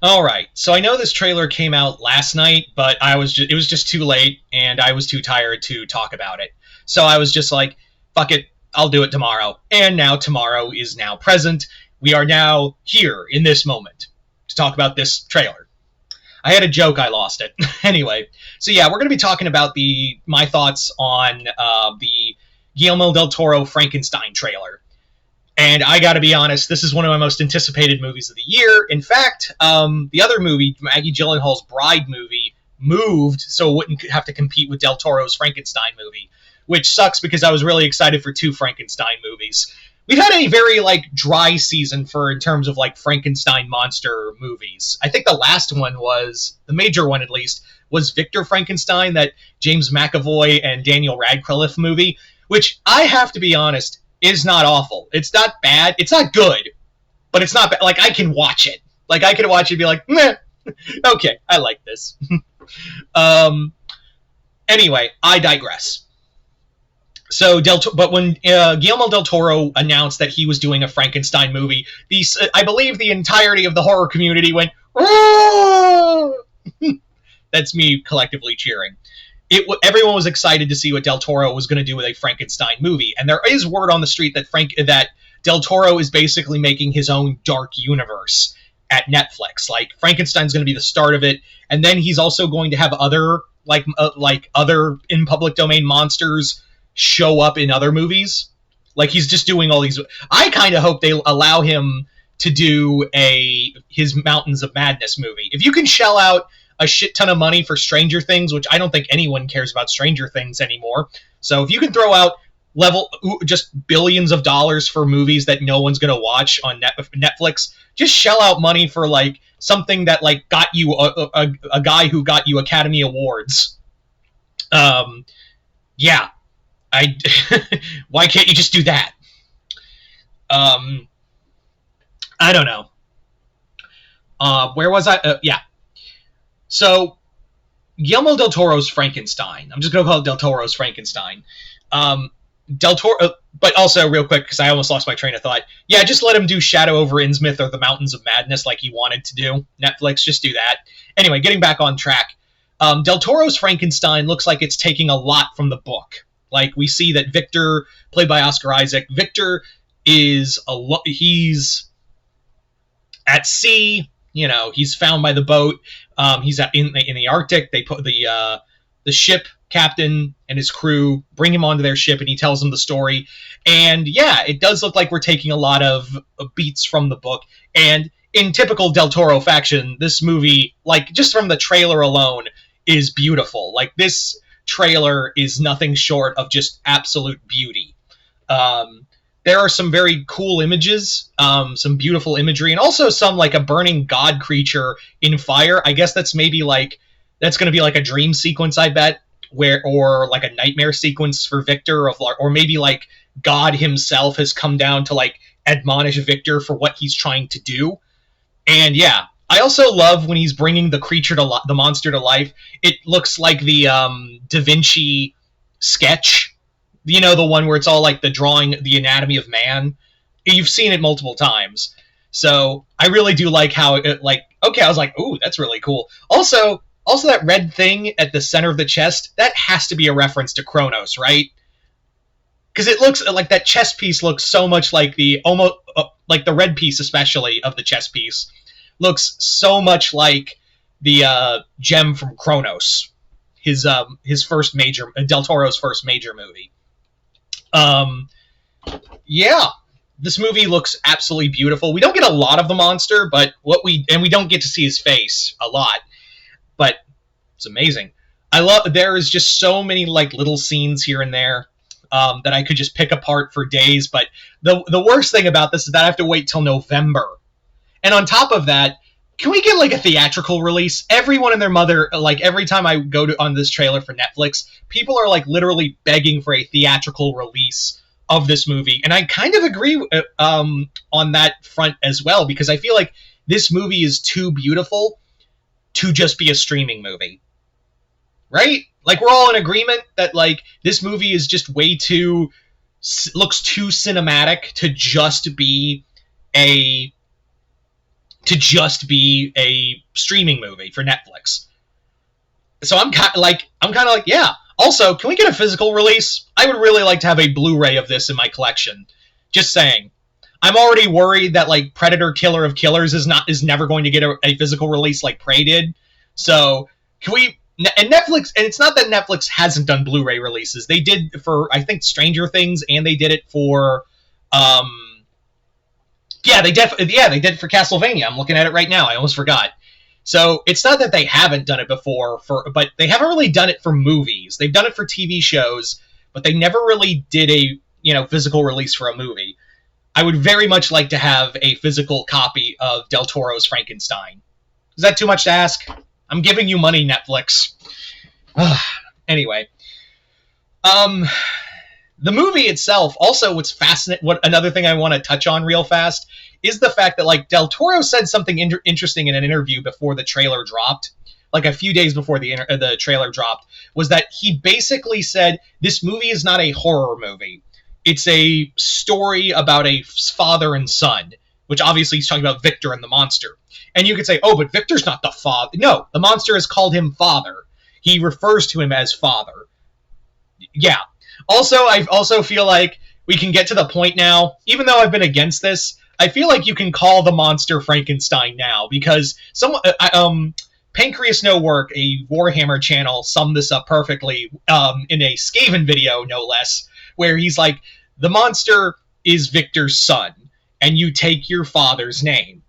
All right. So I know this trailer came out last night, but it was just too late and I was too tired to talk about it. So I was just like, fuck it, I'll do it tomorrow. And now tomorrow is now present. We are now here in this moment to talk about this trailer. I had a joke, I lost it. Anyway, so yeah, we're going to be talking about the my thoughts on the Guillermo del Toro Frankenstein trailer. And I got to be honest, this is one of my most anticipated movies of the year. In fact, the other movie, Maggie Gyllenhaal's Bride movie, moved so it wouldn't have to compete with Del Toro's Frankenstein movie, which sucks because I was really excited for two Frankenstein movies. We've had a very dry season for in terms of Frankenstein monster movies. I think the last one was the major one at least was Victor Frankenstein, that James McAvoy and Daniel Radcliffe movie, which I have to be honest is not awful. It's not bad. It's not good, but it's not bad. I can watch it. I can watch it and be like, meh, okay, I like this. Anyway, I digress. So, but when Guillermo del Toro announced that he was doing a Frankenstein movie, I believe the entirety of the horror community went, that's me collectively cheering. Everyone was excited to see what Del Toro was going to do with a Frankenstein movie, and there is word on the street that Del Toro is basically making his own dark universe at Netflix. Frankenstein's going to be the start of it, and then he's also going to have other other in public domain monsters show up in other movies. He's just doing all these. I kind of hope they allow him to do his Mountains of Madness movie. If you can shell out a shit ton of money for Stranger Things, which I don't think anyone cares about Stranger Things anymore. So if you can throw out just billions of dollars for movies that no one's going to watch on Netflix, just shell out money for something that got you a guy who got you Academy Awards. Yeah. Why can't you just do that? I don't know. Where was I? Yeah. So, Guillermo del Toro's Frankenstein. I'm just going to call it Del Toro's Frankenstein. Del Toro, but also real quick, because I almost lost my train of thought. Yeah, just let him do Shadow over Innsmouth or the Mountains of Madness like he wanted to do. Netflix, just do that. Anyway, getting back on track. Del Toro's Frankenstein looks like it's taking a lot from the book. We see that Victor, played by Oscar Isaac, Victor is he's at sea. He's found by the boat. He's in the Arctic. They put the ship captain and his crew bring him onto their ship, and he tells them the story. And yeah, it does look like we're taking a lot of beats from the book. And in typical Del Toro fashion, this movie, just from the trailer alone, is beautiful. This trailer is nothing short of just absolute beauty. There are some very cool images, some beautiful imagery, and also some a burning god creature in fire. I guess that's maybe that's going to be a dream sequence, I bet, or a nightmare sequence for Victor, or maybe God himself has come down to admonish Victor for what he's trying to do. And yeah, I also love when he's bringing the creature the monster to life. It looks like the Da Vinci sketch. The one where it's all the drawing, the anatomy of man. You've seen it multiple times. So I really do like how it, okay, I was like, ooh, that's really cool. Also that red thing at the center of the chest, that has to be a reference to Kronos, right? Because it looks that chest piece looks so much like the red piece, especially of the chest piece, looks so much like the gem from Kronos, his first major, Del Toro's first major movie. Yeah, this movie looks absolutely beautiful. We don't get a lot of the monster, but we don't get to see his face a lot, but it's amazing. There is just so many little scenes here and there that I could just pick apart for days. But the worst thing about this is that I have to wait till November, and on top of that, can we get a theatrical release? Everyone and their mother, every time I go on this trailer for Netflix, people are literally begging for a theatrical release of this movie. And I kind of agree on that front as well, because I feel like this movie is too beautiful to just be a streaming movie. Right? We're all in agreement that this movie is just looks too cinematic to just be to just be a streaming movie for Netflix. So I'm kind of like, yeah. Also, can we get a physical release? I would really like to have a Blu-ray of this in my collection. Just saying. I'm already worried that like Predator Killer of Killers is never going to get a physical release like Prey did. So can we? And Netflix, and it's not that Netflix hasn't done Blu-ray releases. They did for, I think, Stranger Things, and they did it for, they did it for Castlevania. I'm looking at it right now. I almost forgot. So it's not that they haven't done it before, but they haven't really done it for movies. They've done it for TV shows, but they never really did a physical release for a movie. I would very much like to have a physical copy of Del Toro's Frankenstein. Is that too much to ask? I'm giving you money, Netflix. Anyway, the movie itself, also what's fascinating, another thing I want to touch on real fast, is the fact that like Del Toro said something interesting in an interview before the trailer dropped, like a few days before the trailer dropped, was that he basically said this movie is not a horror movie. It's a story about a father and son, which obviously he's talking about Victor and the monster. And you could say, oh, but Victor's not the father. No, the monster has called him father. He refers to him as father. Yeah. Also, I also feel like we can get to the point now, even though I've been against this, I feel like you can call the monster Frankenstein now, because Pancreas No Work, a Warhammer channel, summed this up perfectly in a Skaven video, no less, where he's like, the monster is Victor's son, and you take your father's name.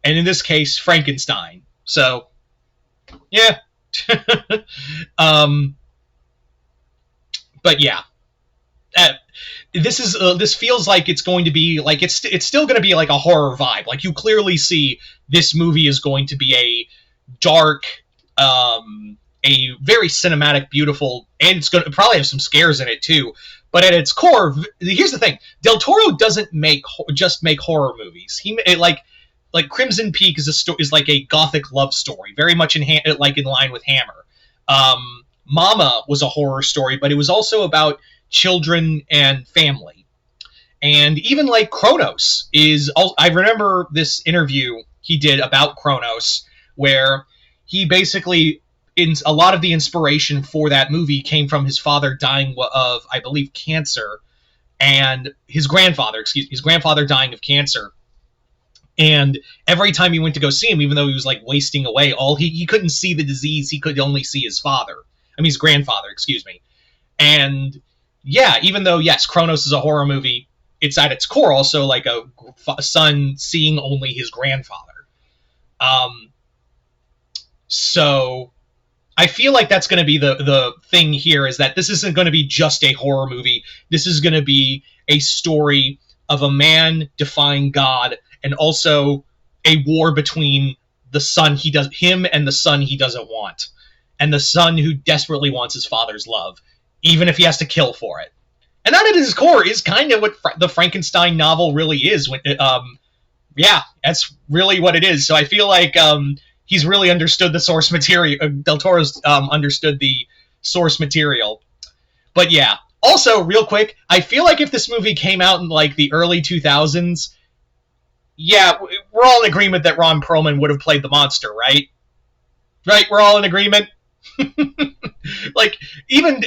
And in this case, Frankenstein. So, yeah. But yeah. This feels like it's going to be like it's still going to be like a horror vibe. Like you clearly see this movie is going to be a dark, a very cinematic, beautiful, and it's going to probably have some scares in it too. But at its core, here's the thing: Del Toro doesn't just make horror movies. Like Crimson Peak is like a gothic love story, very much in line with Hammer. Mama was a horror story, but it was also about children and family. And even like Kronos I remember this interview he did about Kronos, where he basically, a lot of the inspiration for that movie came from his father dying of, I believe, cancer, and his grandfather dying of cancer. And every time he went to go see him, even though he was like wasting away, he couldn't see the disease, he could only see his his grandfather, excuse me. And yeah, even though, yes, Kronos is a horror movie, it's at its core also like a son seeing only his grandfather. So I feel like that's going to be the thing here, is that this isn't going to be just a horror movie. This is going to be a story of a man defying God, and also a war between him and the son he doesn't want, and the son who desperately wants his father's love, even if he has to kill for it. And that at his core is kind of what the Frankenstein novel really is. Yeah, that's really what it is. So I feel like he's really understood the source material. Del Toro's understood the source material. But yeah. Also, real quick, I feel like if this movie came out in like the early 2000s, yeah, we're all in agreement that Ron Perlman would have played the monster, right? Right? We're all in agreement? Like, even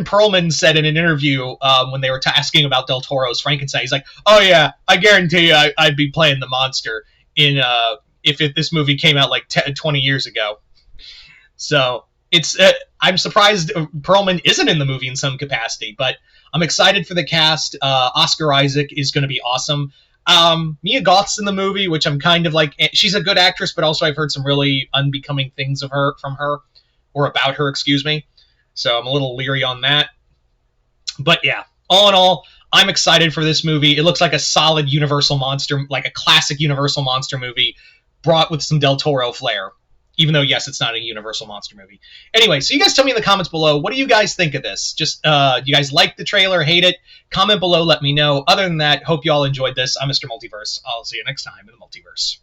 Perlman said in an interview when they were asking about Del Toro's Frankenstein, he's like, oh yeah, I guarantee you I'd be playing the monster if this movie came out like 20 years ago. So it's I'm surprised Perlman isn't in the movie in some capacity, but I'm excited for the cast. Oscar Isaac is going to be awesome. Mia Goth's in the movie, which I'm kind of like, she's a good actress, but also I've heard some really unbecoming things from her, or about her, excuse me. So I'm a little leery on that. But yeah, all in all, I'm excited for this movie. It looks like a solid Universal monster, like a classic Universal monster movie, brought with some Del Toro flair. Even though, yes, it's not a Universal monster movie. Anyway, so you guys tell me in the comments below, what do you guys think of this? Just, you guys like the trailer, hate it? Comment below, let me know. Other than that, hope you all enjoyed this. I'm Mr. Multiverse. I'll see you next time in the Multiverse.